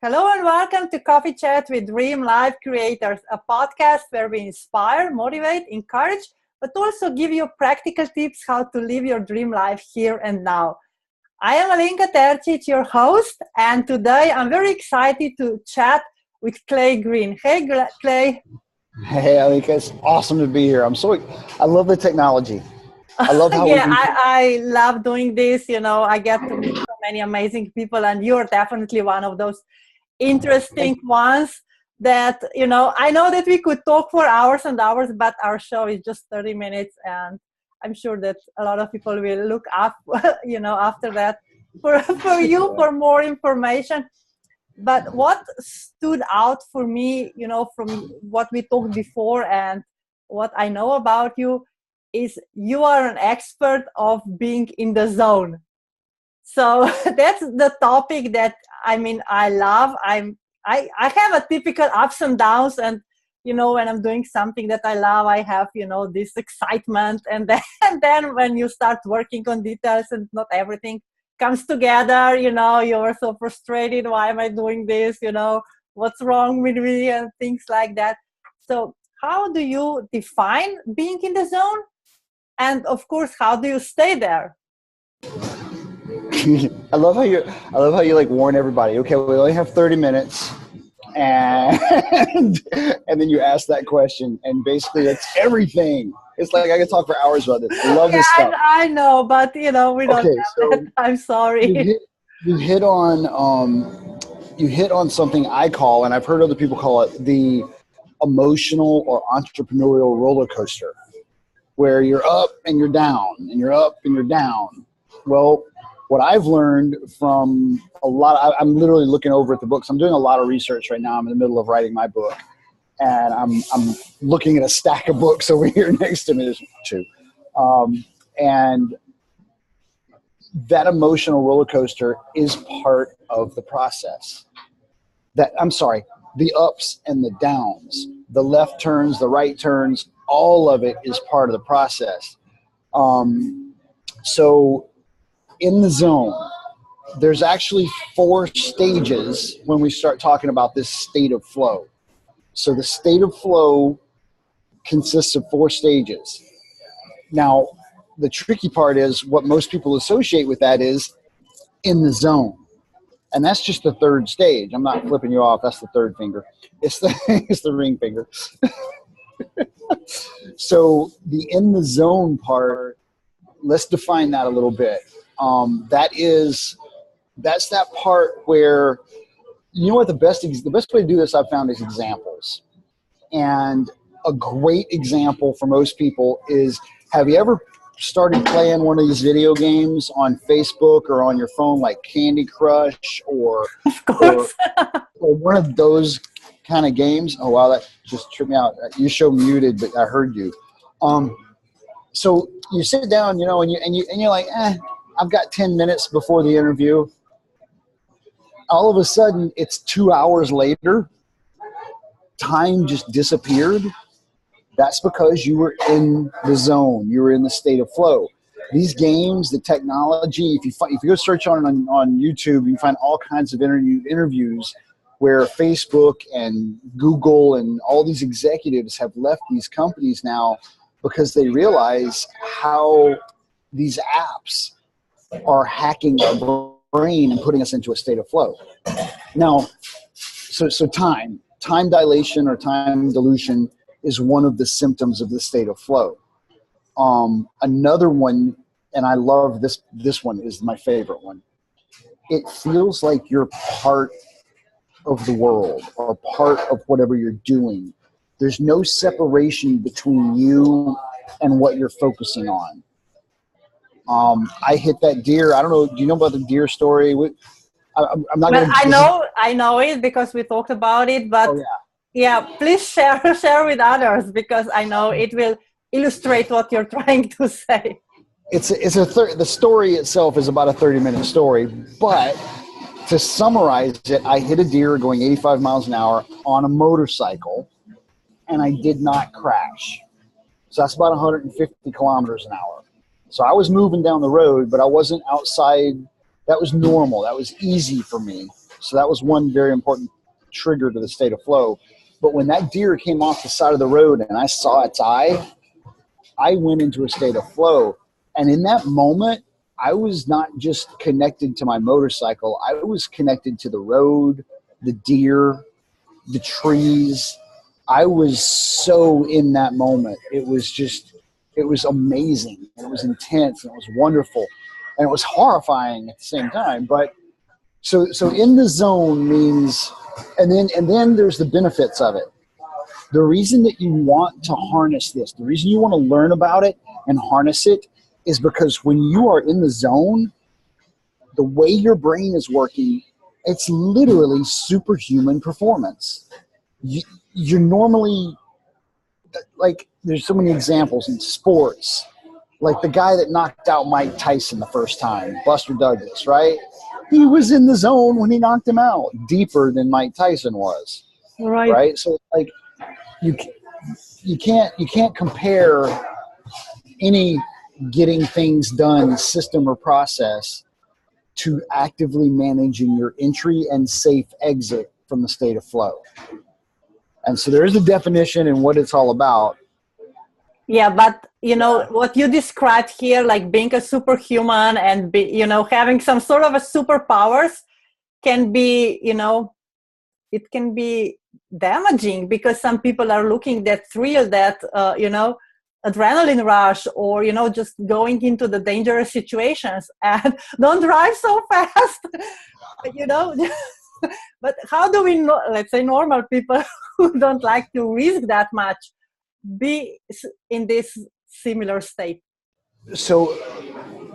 Hello and welcome to Coffee Chat with Dream Life Creators, a podcast where we inspire, motivate, encourage, but also give you practical tips how to live your dream life here and now. I am Alinka Tercic, your host, and today I'm very excited to chat with Clay Green. Hey, Clay. Hey, Alinka, it's awesome to be here. I love the technology. I love how Yeah, I love doing this. I get to meet so many amazing people, and you're definitely one of those interesting ones that, I know that we could talk for hours and hours, but our show is just 30 minutes, and I'm sure that a lot of people will look up, after that for you for more information. But what stood out for me, from what we talked before and what I know about you, is you are an expert of being in the zone. So that's the topic that I love. I have a typical ups and downs, and when I'm doing something that I love, I have this excitement, and then when you start working on details and not everything comes together, you're so frustrated. Why am I doing this? What's wrong with me and things like that. So how do you define being in the zone? And of course, how do you stay there? I love how you like warn everybody. Okay, we only have 30 minutes, and and then you ask that question, and basically that's everything. It's like I could talk for hours about this. I love this stuff. I know, but we don't have that. I'm sorry. You hit on something I call, and I've heard other people call it, the emotional or entrepreneurial roller coaster, where you're up and you're down, and you're up and you're down. Well, what I've learned from I'm literally looking over at the books. I'm doing a lot of research right now. I'm in the middle of writing my book, and I'm looking at a stack of books over here next to me. There's two. And that emotional roller coaster is part of the process. The ups and the downs, the left turns, the right turns, all of it is part of the process. So in the zone, there's actually 4 stages when we start talking about this state of flow. So the state of flow consists of 4 stages. Now, the tricky part is what most people associate with that is in the zone. And that's just the 3rd stage. I'm not flipping you off. That's the 3rd finger. It's the ring finger. So the in the zone part, let's define that a little bit. That's that part where, what the best way to do this I've found is examples. And a great example for most people is, have you ever started playing one of these video games on Facebook or on your phone, like Candy Crush or one of those kind of games? Oh wow, that just tripped me out. You show muted, but I heard you. So you sit down, and you're like, I've got 10 minutes before the interview. All of a sudden, it's 2 hours later. Time just disappeared. That's because you were in the zone. You were in the state of flow. These games, the technology, if you go search on YouTube, you can find all kinds of interviews where Facebook and Google and all these executives have left these companies now because they realize how these apps are hacking our brain and putting us into a state of flow. Now, so time dilation or time dilution is one of the symptoms of the state of flow. Another one, and I love this one is my favorite one. It feels like you're part of the world or part of whatever you're doing. There's no separation between you and what you're focusing on. I hit that deer. I don't know. Do you know about the deer story? I'm not going to. I know it because we talked about it. But please share with others because I know it will illustrate what you're trying to say. The story itself is about a 30-minute story, but to summarize it, I hit a deer going 85 miles an hour on a motorcycle, and I did not crash. So that's about 150 kilometers an hour. So I was moving down the road, but I wasn't outside. That was normal. That was easy for me. So that was one very important trigger to the state of flow. But when that deer came off the side of the road and I saw its eye, I went into a state of flow. And in that moment, I was not just connected to my motorcycle. I was connected to the road, the deer, the trees. I was so in that moment. It was amazing. And it was intense. And it was wonderful. And it was horrifying at the same time. But so in the zone means, and then there's the benefits of it. The reason that you want to harness this, the reason you want to learn about it and harness it is because when you are in the zone, the way your brain is working, it's literally superhuman performance. You're normally, like, there's so many examples in sports, like the guy that knocked out Mike Tyson the first time, Buster Douglas, right? He was in the zone when he knocked him out, deeper than Mike Tyson was, right? So, like, you can't compare any getting things done system or process to actively managing your entry and safe exit from the state of flow. And so there is a definition in what it's all about. Yeah, but what you described here, like being a superhuman and having some sort of a superpowers, can be it can be damaging, because some people are looking that thrill, that adrenaline rush, or just going into the dangerous situations, and don't drive so fast. But how do we know, let's say normal people who don't like to risk that much, be in this similar state? So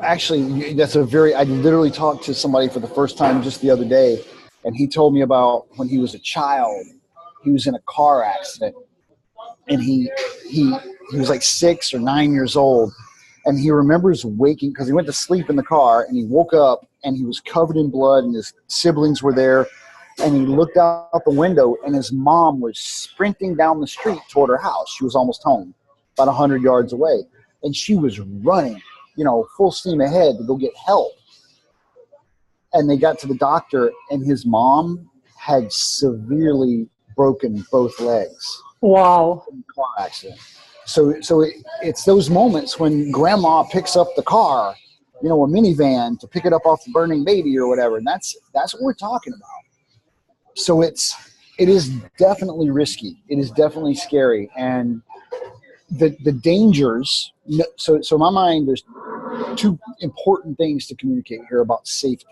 actually, I literally talked to somebody for the first time just the other day, and he told me about when he was a child, he was in a car accident, and he was like 6 or 9 years old, and he remembers waking, because he went to sleep in the car, and he woke up and he was covered in blood, and his siblings were there, and he looked out the window, and his mom was sprinting down the street toward her house. She was almost home, about 100 yards away, and she was running, full steam ahead to go get help. And they got to the doctor, and his mom had severely broken both legs. Wow. In a car accident. So it's those moments when grandma picks up the car, a minivan, to pick it up off the burning baby or whatever. And that's what we're talking about. So it is definitely risky. It is definitely scary. And the dangers, so in my mind, there's two important things to communicate here about safety.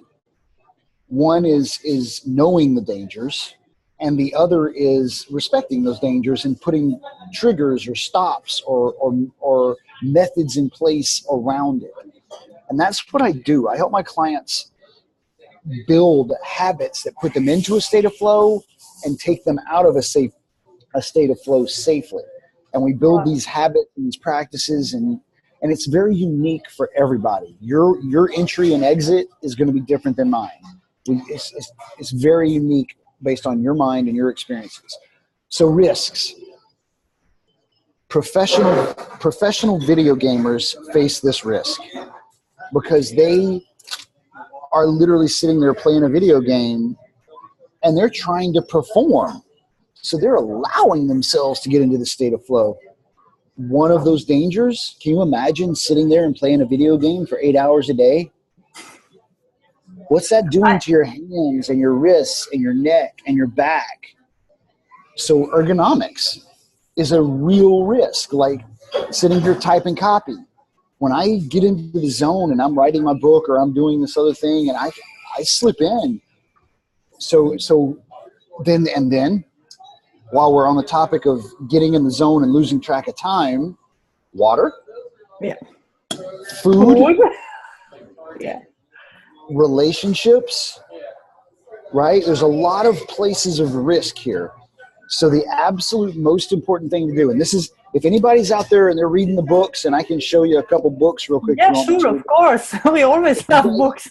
One is knowing the dangers, and the other is respecting those dangers and putting triggers or stops or methods in place around it. And that's what I do. I help my clients build habits that put them into a state of flow and take them out of a state of flow safely. And we build these habits and these practices, and it's very unique for everybody. Your entry and exit is going to be different than mine. It's very unique based on your mind and your experiences. So risks. Professional video gamers face this risk because they are literally sitting there playing a video game and they're trying to perform. So they're allowing themselves to get into the state of flow. One of those dangers, can you imagine sitting there and playing a video game for 8 hours a day? What's that doing to your hands and your wrists and your neck and your back? So ergonomics is a real risk, like sitting here typing copy. When I get into the zone and I'm writing my book or I'm doing this other thing and I slip in. So then while we're on the topic of getting in the zone and losing track of time, water, food, relationships, right? There's a lot of places of risk here. So the absolute most important thing to do, and this is, if anybody's out there and they're reading the books, and I can show you a couple books real quick. Yeah, sure, of course. We always have books.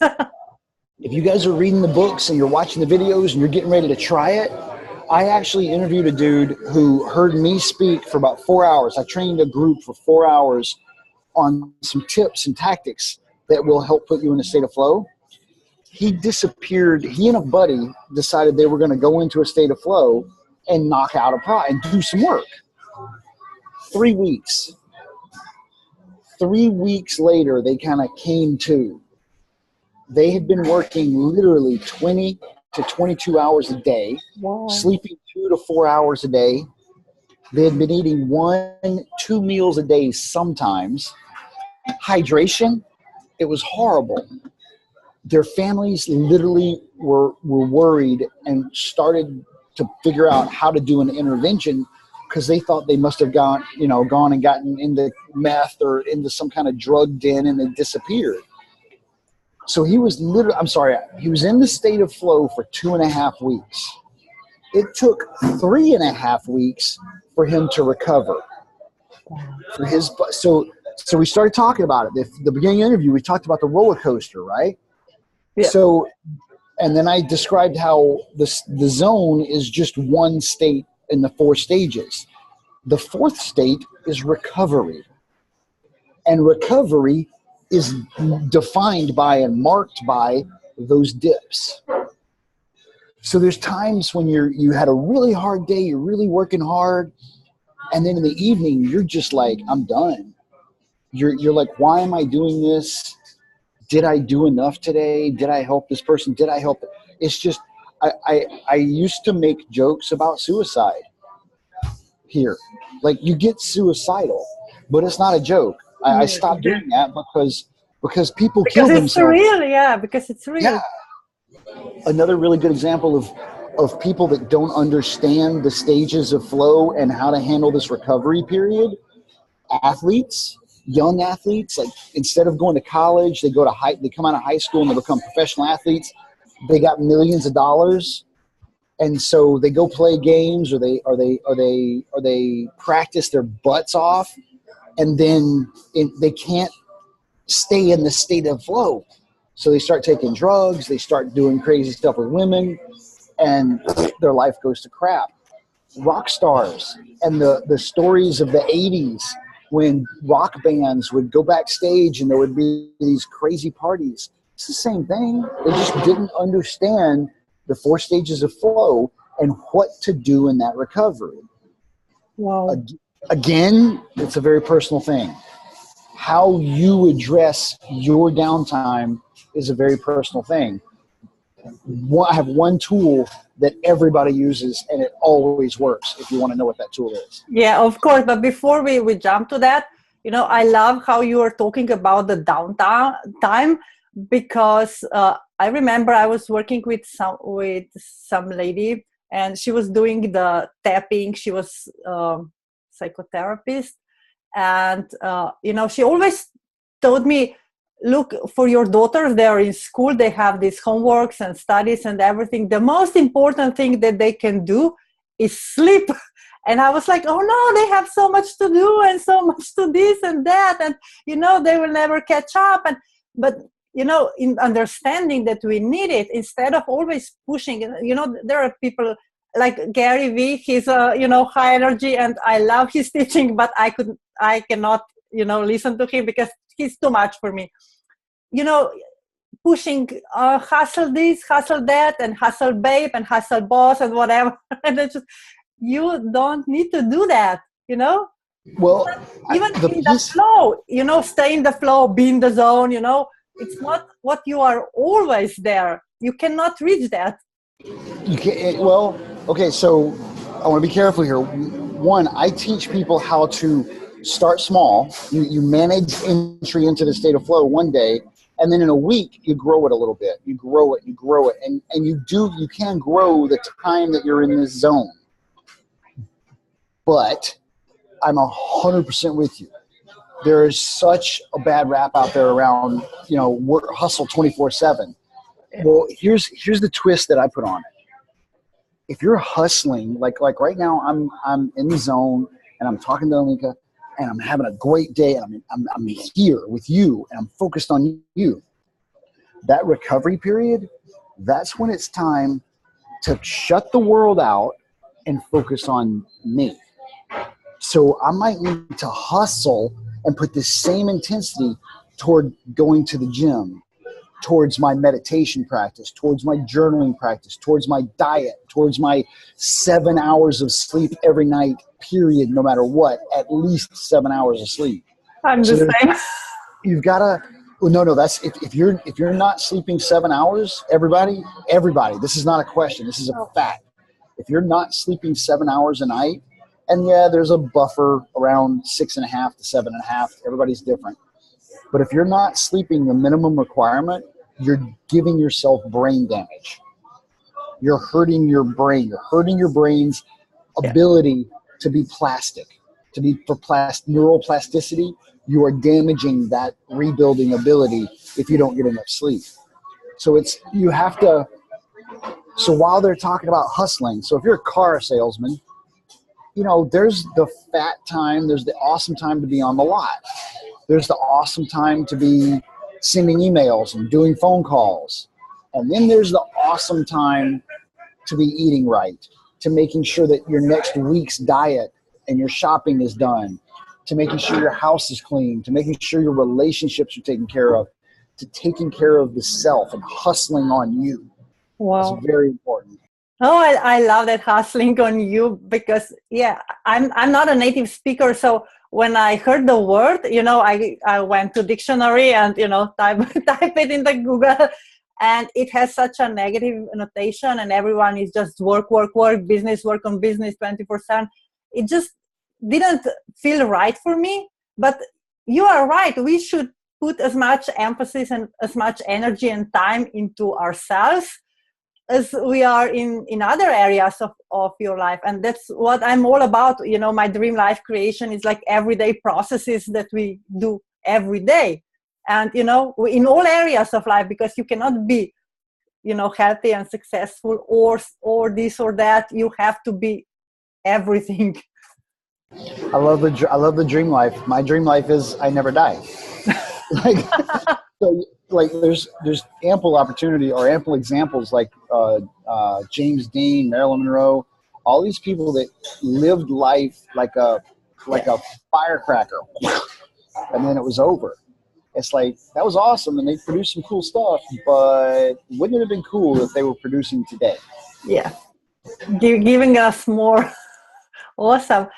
If you guys are reading the books and you're watching the videos and you're getting ready to try it, I actually interviewed a dude who heard me speak for about 4 hours. I trained a group for 4 hours on some tips and tactics that will help put you in a state of flow. he disappeared. He and a buddy decided they were going to go into a state of flow and knock out a and do some work. 3 weeks. 3 weeks later, they kind of came to. They had been working literally 20 to 22 hours a day, Wow. sleeping 2 to 4 hours a day. They had been eating 1-2 meals a day sometimes. Hydration, it was horrible. Their families literally were worried and started to figure out how to do an intervention because they thought they must have gone and gotten into meth or into some kind of drug den and they disappeared. So he was he was in the state of flow for 2.5 weeks. It took 3.5 weeks for him to recover. For his, so we started talking about it. The beginning of the interview, we talked about the roller coaster, right? Yeah. So, and then I described how the zone is just one state in the 4 stages. The 4th state is recovery. And recovery is defined by and marked by those dips. So there's times when you had a really hard day, you're really working hard, and then in the evening, you're just like, I'm done. You're like, why am I doing this? Did I do enough today? Did I help this person? Did I help? It's just, I used to make jokes about suicide here. Like, you get suicidal, but it's not a joke. I stopped doing that because people kill themselves. Because it's real, yeah, because it's real. Yeah. Another really good example of people that don't understand the stages of flow and how to handle this recovery period. Athletes, young athletes, like instead of going to college, they come out of high school and they become professional athletes. They got millions of dollars, and so they go play games or they practice their butts off, and then they can't stay in the state of flow. So they start taking drugs, they start doing crazy stuff with women, and their life goes to crap. Rock stars and the stories of the 80s when rock bands would go backstage and there would be these crazy parties. It's the same thing. They just didn't understand the 4 stages of flow and what to do in that recovery. Wow. Again, it's a very personal thing. How you address your downtime is a very personal thing. I have one tool that everybody uses, and it always works if you want to know what that tool is. Yeah, of course. But before we jump to that, I love how you are talking about the downtime, because I remember I was working with some lady, and she was doing the tapping. She was psychotherapist, and she always told me, look, for your daughters, they are in school, they have these homeworks and studies and everything. The most important thing that they can do is sleep. And I was like, oh no, they have so much to do and so much to this and that. And, they will never catch up. But in understanding that we need it, instead of always pushing, there are people like Gary Vee, he's high energy, and I love his teaching, but I cannot, listen to him because he's too much for me. Pushing hustle this, hustle that, and hustle babe, and hustle boss, and whatever. And it's just, you don't need to do that, Well, even in the flow, stay in the flow, be in the zone, it's not what you are always there. You cannot reach that. You can't. Well, okay, so I want to be careful here. One, I teach people how to start small. You manage entry into the state of flow one day, and then in a week you grow it a little bit. You grow it, and you can grow the time that you're in this zone. But I'm 100% with you. There is such a bad rap out there around, work, hustle 24/7. Well, here's the twist that I put on it. If you're hustling, like right now, I'm in the zone and I'm talking to Alinka and I'm having a great day and I'm here with you and I'm focused on you. That recovery period, that's when it's time to shut the world out and focus on me. So I might need to hustle and put the same intensity toward going to the gym, towards my meditation practice, towards my journaling practice, towards my diet, towards my 7 hours of sleep every night, period, no matter what, at least 7 hours of sleep. I'm the same. You've got to, well, no, that's, if you're not sleeping 7 hours, everybody, this is not a question. This is a fact. If you're not sleeping 7 hours a night, and yeah, there's a buffer around 6.5 to 7.5, everybody's different. But if you're not sleeping the minimum requirement, you're giving yourself brain damage. You're hurting your brain. You're hurting your brain's ability to be plastic, for neuroplasticity. You are damaging that rebuilding ability if you don't get enough sleep. So so while they're talking about hustling, so if you're a car salesman, there's the fat time, there's the awesome time to be on the lot. There's the awesome time to be sending emails and doing phone calls. And then there's the awesome time to be eating right, to making sure that your next week's diet and your shopping is done, to making sure your house is clean, to making sure your relationships are taken care of, to taking care of the self and hustling on you. Wow. It's very important. Oh, I love that hustling on you, because I'm not a native speaker. So when I heard the word, I went to dictionary and, type it into Google, and it has such a negative notation, and everyone is just work, business, work on business 24/7. It just didn't feel right for me. But you are right. We should put as much emphasis and as much energy and time into ourselves as we are in other areas of your life. And that's what I'm all about. My dream life creation is like everyday processes that we do every day. And, in all areas of life, because you cannot be, healthy and successful or this or that. You have to be everything. I love the dream life. My dream life is I never die. There's ample opportunity or ample examples like James Dean, Marilyn Monroe, all these people that lived life like a firecracker, and then it was over. It's like, that was awesome, and they produced some cool stuff, but wouldn't it have been cool if they were producing today? Yeah, giving us more. Awesome.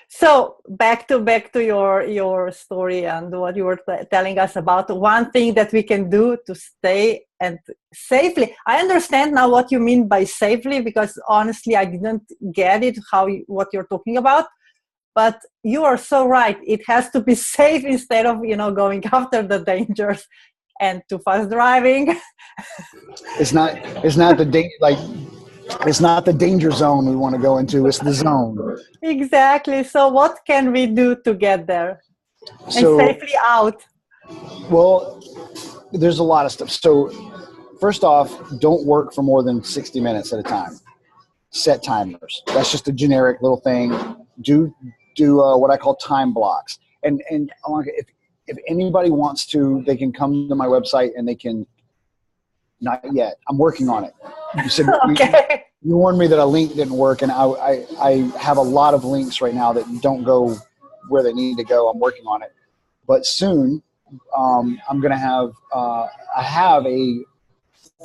So back to your story and what you were telling us about one thing that we can do to stay and safely. I understand now what you mean by safely, because honestly, I didn't get it, what you're talking about. But you are so right. It has to be safe instead of, going after the dangers and too fast driving. It's not it's not the danger zone we want to go into. It's the zone. Exactly. So what can we do to get there and safely out? Well, there's a lot of stuff. So first off, don't work for more than 60 minutes at a time. Set timers. That's just a generic little thing. Do what I call time blocks. And if anybody wants to, they can come to my website and they can. Not yet. I'm working on it. You said okay. You warned me that a link didn't work, and I have a lot of links right now that don't go where they need to go. I'm working on it, but soon I'm going to have I have a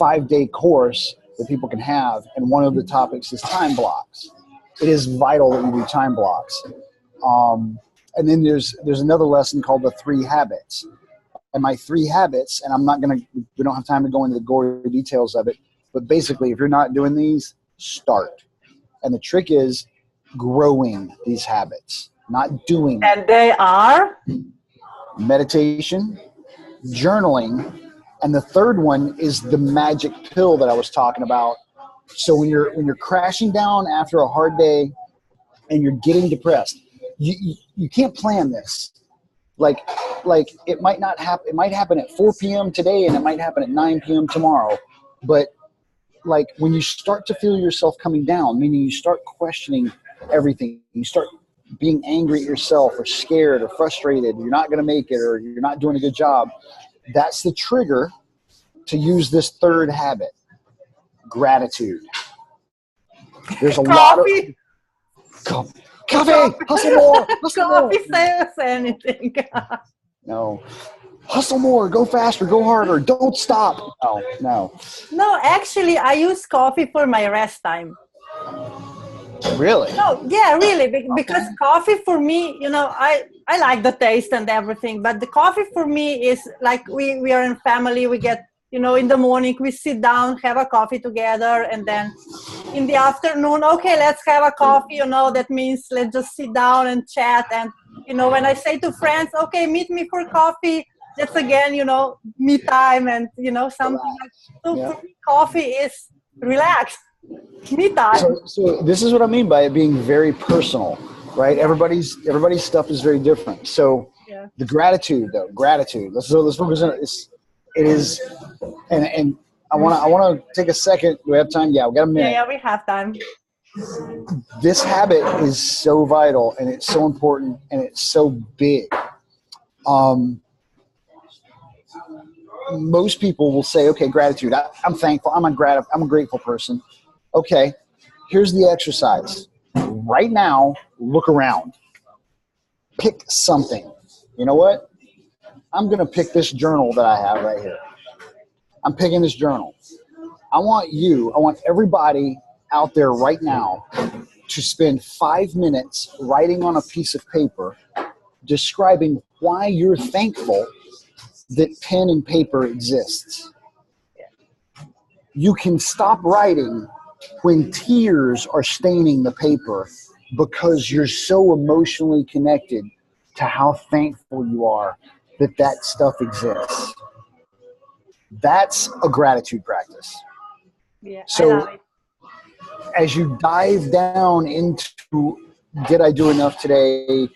5-day course that people can have, and one of the topics is time blocks. It is vital that you do time blocks. And then there's another lesson called the 3 habits. And my 3 habits, and we don't have time to go into the gory details of it, but basically, if you're not doing these, start. And the trick is growing these habits, not doing. And they are? Meditation, journaling, and the third one is the magic pill that I was talking about. So when you're crashing down after a hard day and you're getting depressed, you can't plan this. Like it might not happen. It might happen at 4 p.m. today, and it might happen at 9 p.m. tomorrow. But like when you start to feel yourself coming down, meaning you start questioning everything, you start being angry at yourself or scared or frustrated, you're not going to make it or you're not doing a good job. That's the trigger to use this third habit, gratitude. There's a lot of coffee. Hustle more. Coffee sales anything. No. hustle more, go faster, go harder, don't stop. No, actually, I use coffee for my rest time. Really? No, yeah, really, because Okay. coffee for me, I like the taste and everything, but the coffee for me is like we are in family. We get, in the morning we sit down, have a coffee together, and then in the afternoon, okay, let's have a coffee. That means let's just sit down and chat. And when I say to friends, okay, meet me for coffee, that's again, me time, and something like. So Yeah. for me, coffee is relax, me time. So this is what I mean by it being very personal, right? Yeah. Everybody's stuff is very different. So Yeah. the gratitude, though, gratitude. Let's focus on it. It is, and I want to take a second. Do we have time? Yeah, we got a minute. Yeah, we have time. This habit is so vital, and it's so important, and it's so big. Most people will say, okay, gratitude. I'm thankful. I'm a grateful person. Okay, here's the exercise. Right now, look around. Pick something. You know what? I'm going to pick this journal that I have right here. I'm picking this journal. I want everybody out there right now to spend 5 minutes writing on a piece of paper describing why you're thankful that pen and paper exists. You can stop writing when tears are staining the paper because you're so emotionally connected to how thankful you are that stuff exists. That's a gratitude practice. Yeah, I So love it. as you dive down into, did I do enough today?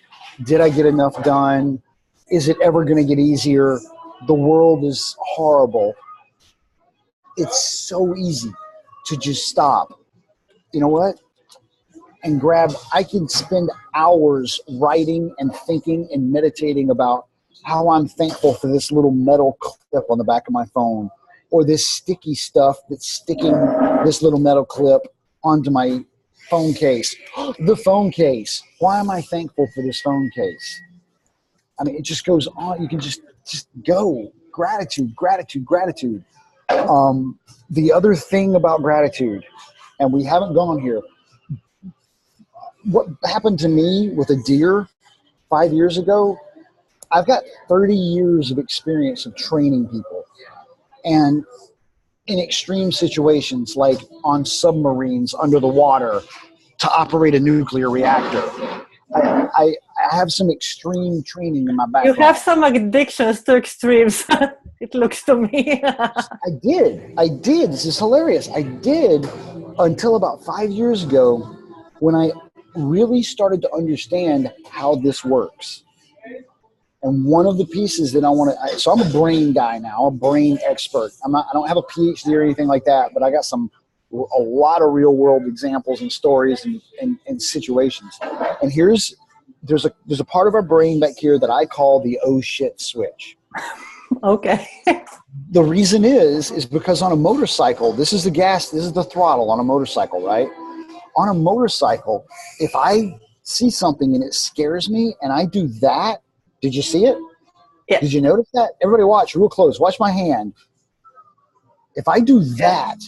Did I get enough done? Is it ever going to get easier? The world is horrible. It's so easy to just stop. You know what? And I can spend hours writing and thinking and meditating about how I'm thankful for this little metal clip on the back of my phone, or this sticky stuff that's sticking this little metal clip onto my phone case. The phone case. Why am I thankful for this phone case? I mean, it just goes on. You can just go. Gratitude, gratitude, gratitude. The other thing about gratitude, and we haven't gone here, what happened to me with a deer 5 years ago, I've got 30 years of experience of training people. And in extreme situations, like on submarines under the water to operate a nuclear reactor, I have some extreme training in my You have background. some addictions to extremes. It looks to me. I did. This is hilarious. I did until about 5 years ago when I really started to understand how this works. And one of the pieces that I want to, so I'm a brain guy now, a brain expert. I don't have a PhD or anything like that, but I got a lot of real world examples and stories and situations. And there's a part of our brain back here that I call the oh shit switch. Okay. The reason is because on a motorcycle, this is the gas, this is the throttle on a motorcycle, right? On a motorcycle, if I see something and it scares me and I do that, did you see it? Yeah. Did you notice that? Everybody watch real close. Watch my hand. If I do that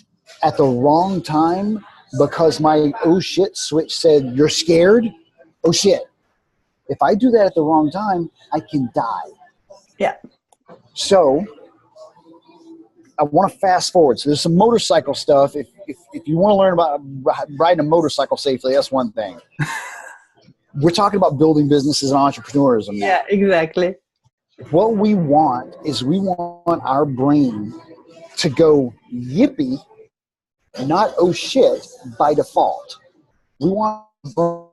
at the wrong time because my oh shit switch said you're scared, oh shit. If I do that at the wrong time, I can die. Yeah. So I want to fast forward. So there's some motorcycle stuff. If you want to learn about riding a motorcycle safely, that's one thing. We're talking about building businesses and entrepreneurism now. Yeah, exactly. What we want is we want our brain to go yippee, not oh shit, by default. We want our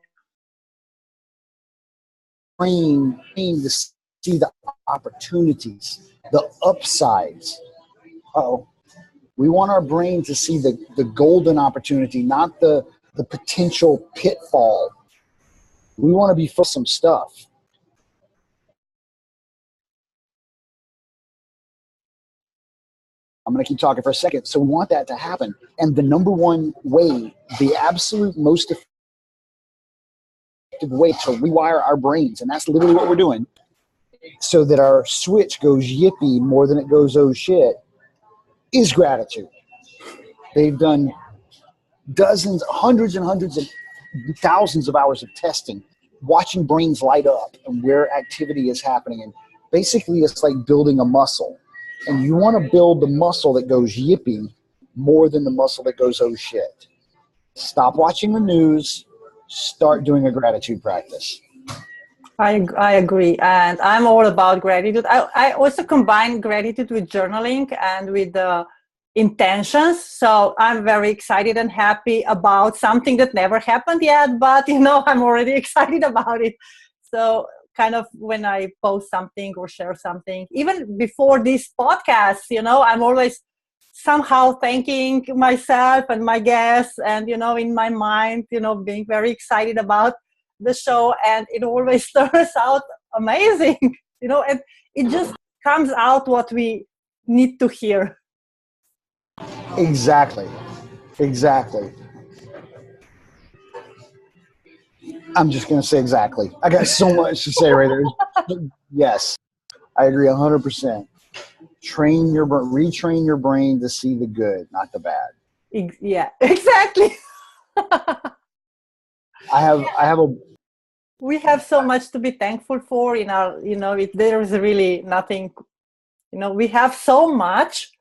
brain to see the opportunities, the upsides. Uh-oh. We want our brain to see the golden opportunity, not the potential pitfall. We want to be for some stuff. I'm going to keep talking for a second. So we want that to happen. And the number one way, the absolute most effective way to rewire our brains, and that's literally what we're doing, so that our switch goes yippee more than it goes oh shit, is gratitude. They've done dozens, hundreds and hundreds of thousands of hours of testing, watching brains light up and where activity is happening. And basically it's like building a muscle. And you want to build the muscle that goes yippee more than the muscle that goes oh shit. Stop watching the news. Start doing a gratitude practice. I agree. And I'm all about gratitude. I also combine gratitude with journaling and with the intentions. So I'm very excited and happy about something that never happened yet, but I'm already excited about it. So kind of when I post something or share something, even before this podcast, I'm always somehow thanking myself and my guests, and in my mind, being very excited about the show, and it always turns out amazing, and it just comes out what we need to hear. Exactly. I'm just going to say exactly. I got so much to say right there. Yes, I agree 100%. Retrain your brain to see the good, not the bad. Yeah, exactly. We have so much to be thankful for in our, there is really nothing, we have so much,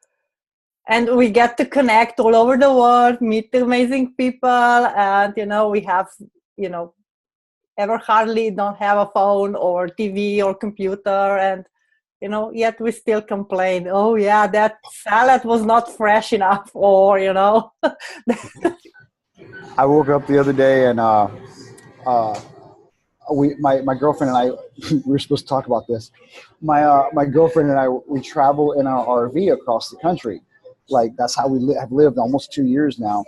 and we get to connect all over the world, meet amazing people, and, we have, ever hardly don't have a phone or TV or computer, and, yet we still complain, oh yeah, that salad was not fresh enough, or, I woke up the other day and my girlfriend and I we were supposed to talk about this. My girlfriend and I, we travel in our RV across the country. Like that's how we have lived almost 2 years now,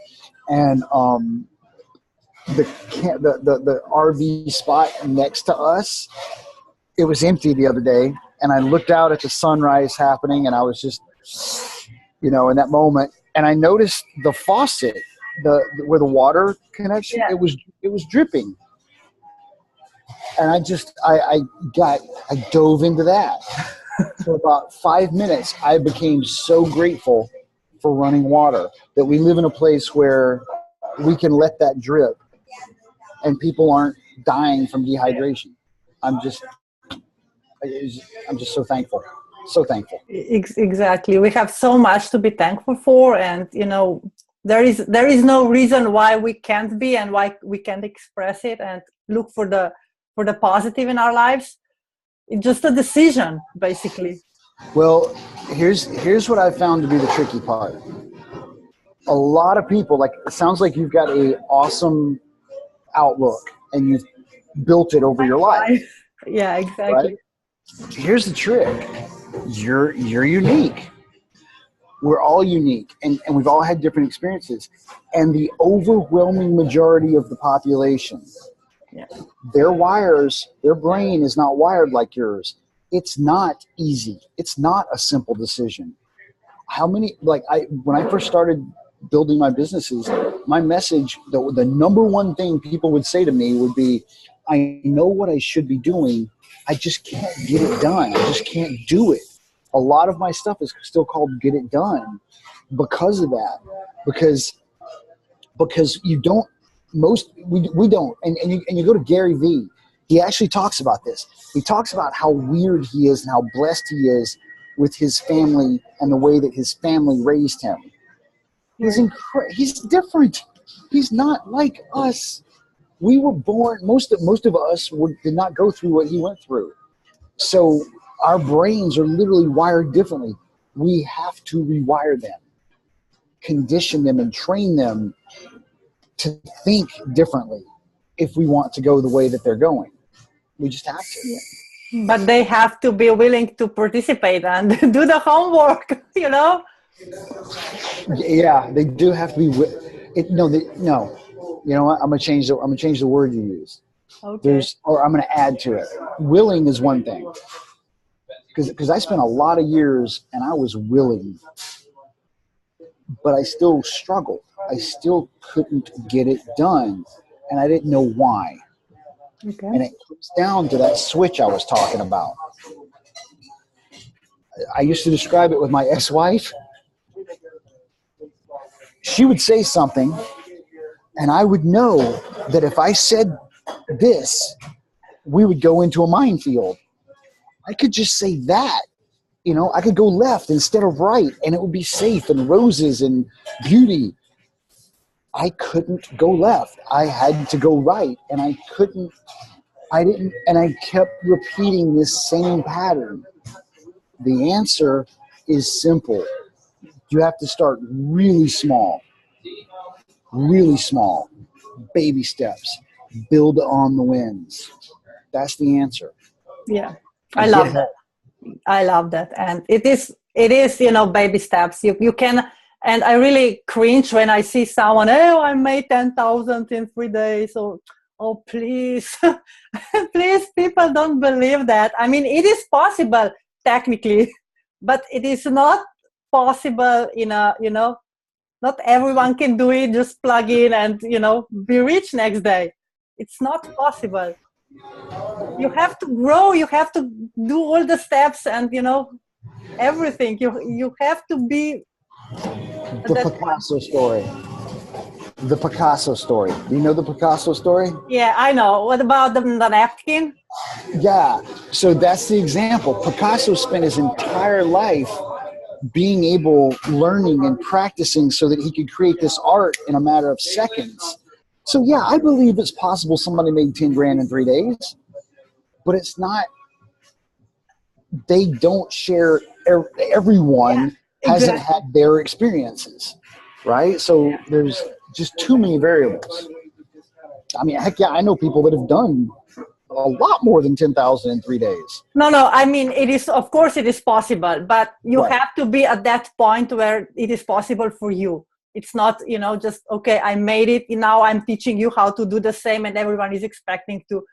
and the RV spot next to us, it was empty the other day, and I looked out at the sunrise happening, and I was just in that moment, and I noticed the faucet, where the water connection, Yeah. it was dripping. And I dove into that. For about 5 minutes, I became so grateful for running water, that we live in a place where we can let that drip and people aren't dying from dehydration. I'm just so thankful. So thankful. Exactly. We have so much to be thankful for, and there is no reason why we can't be, and why we can't express it and look for the positive in our lives. It's just a decision, basically. Well, here's what I found to be the tricky part. A lot of people, like, it sounds like you've got a awesome outlook and you've built it over your life. Yeah, exactly. Right? Here's the trick. You're unique. We're all unique, and we've all had different experiences. And the overwhelming majority of the population, yeah, their brain is not wired like yours. It's not easy. It's not a simple decision. When I first started building my businesses, my message, the number one thing people would say to me would be, I know what I should be doing. I just can't get it done. I just can't do it. A lot of my stuff is still called Get It Done because of that. Because you don't, we don't. And you go to Gary Vee, he actually talks about this. He talks about how weird he is and how blessed he is with his family and the way that his family raised him. He's different. He's not like us. We were born, most of us did not go through what he went through. So our brains are literally wired differently. We have to rewire them, condition them, and train them to think differently if we want to go the way that they're going. We just have to. Yeah. But they have to be willing to participate and do the homework, Yeah, they do have to be. No. You know what? I'm gonna change the word you use. Okay. I'm gonna add to it. Willing is one thing, because I spent a lot of years and I was willing, but I still struggled. I still couldn't get it done, and I didn't know why. Okay. And it comes down to that switch I was talking about. I used to describe it with my ex-wife. She would say something, and I would know that if I said this, we would go into a minefield. I could just say that. I could go left instead of right, and it would be safe and roses and beauty. I couldn't go left. I had to go right, and I didn't, and I kept repeating this same pattern. The answer is simple. You have to start really small, baby steps, build on the wins. That's the answer. Yeah, I love that. I love that. And it is, baby steps. You can, and I really cringe when I see someone, oh, I made 10,000 in 3 days. Oh, please, please, people don't believe that. I mean, it is possible technically, but it is not possible not everyone can do it. Just plug in and, be rich next day. It's not possible. You have to grow. You have to do all the steps and, everything. You have to be The Picasso story. The Picasso story. Do you know the Picasso story? Yeah, I know. What about the napkin? Yeah. So that's the example. Picasso spent his entire life being able, learning and practicing so that he could create this art in a matter of seconds. So yeah, I believe it's possible somebody made 10 grand in 3 days, but it's not, they don't share, everyone hasn't had their experiences, right? So there's just too many variables. I mean, heck yeah, I know people that have done a lot more than 10,000 in 3 days. No, I mean, of course it is possible, but you have to be at that point where it is possible for you. It's not, just, okay, I made it. Now I'm teaching you how to do the same, and everyone is expecting to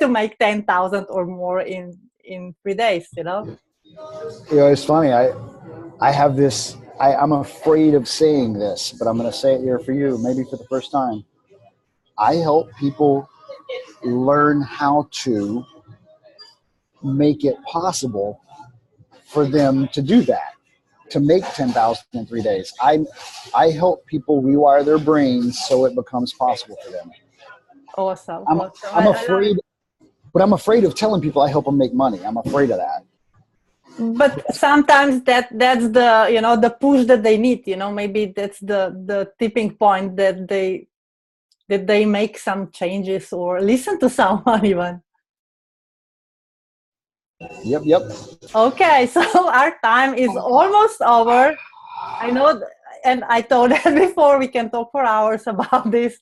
make 10,000 or more in 3 days, It's funny. I have this, I'm afraid of saying this, but I'm going to say it here for you, maybe for the first time. I help people learn how to make it possible for them to do that, to make 10,000 in 3 days. I help people rewire their brains so it becomes possible for them. Awesome. I'm afraid, but I'm afraid of telling people I help them make money. I'm afraid of that. But sometimes that's the, the push that they need, maybe that's the tipping point that they make some changes or listen to someone even. Yep. Okay, so our time is almost over. I know, and I told that before, we can talk for hours about this.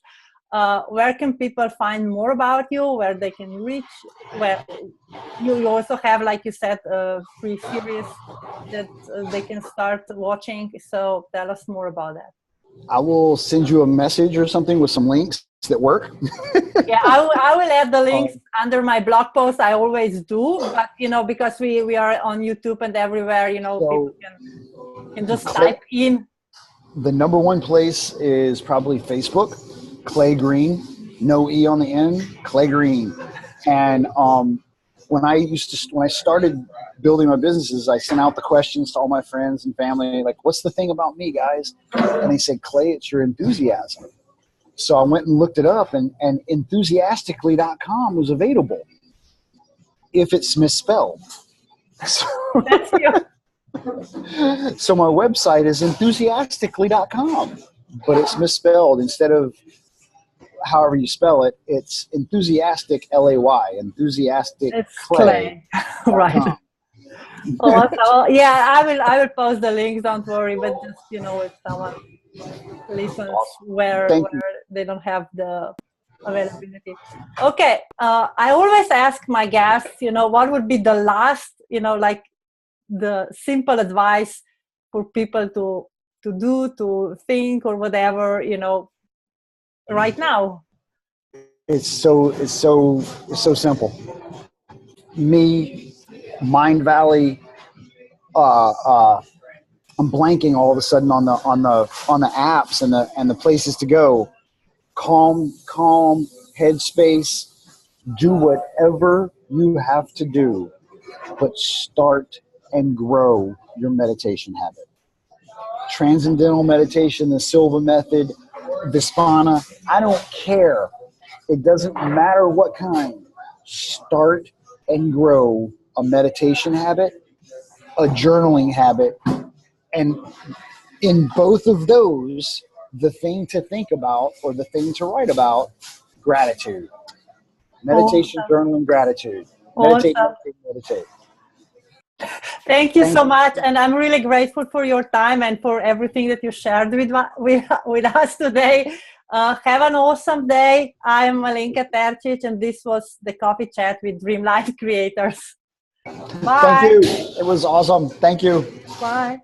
Where can people find more about you, where they can reach, where you also have, like you said, a free series that they can start watching. So tell us more about that. I will send you a message or something with some links that work. Yeah, I will add the links under my blog post. I always do, but because we are on YouTube and everywhere, so people can just type in. The number one place is probably Facebook, Clay Green, no E on the end, Clay Green. And when I started building my businesses, I sent out the questions to all my friends and family, like, what's the thing about me, guys? And they said, Clay, it's your enthusiasm. So I went and looked it up, and enthusiastically.com was available if it's misspelled. So, that's you. So my website is enthusiastically.com, but it's misspelled. Instead of however you spell it, it's enthusiastic, Lay, enthusiastic. It's Clay. Right. So, yeah, I will post the links, don't worry, but just if someone listens where they don't have the availability. Okay, I always ask my guests, what would be the last, like the simple advice for people to do, to think, or whatever, right now. It's so simple. Me, Mind Valley. I'm blanking all of a sudden on the apps and the places to go. Calm, headspace. Do whatever you have to do, but start and grow your meditation habit. Transcendental meditation, the Silva method, Vispana, I don't care. It doesn't matter what kind. Start and grow a meditation habit, a journaling habit, and in both of those, the thing to think about or the thing to write about, gratitude. Meditation, Awesome. journaling, gratitude. Meditate, Awesome. meditate, meditate. Thank you Thank so you. much, and I'm really grateful for your time and for everything that you shared with us today. Have an awesome day. I'm Malinka Tercic, and this was the Coffee Chat with Dream Life Creators. Thank Bye. you. It was awesome. Thank you. Bye.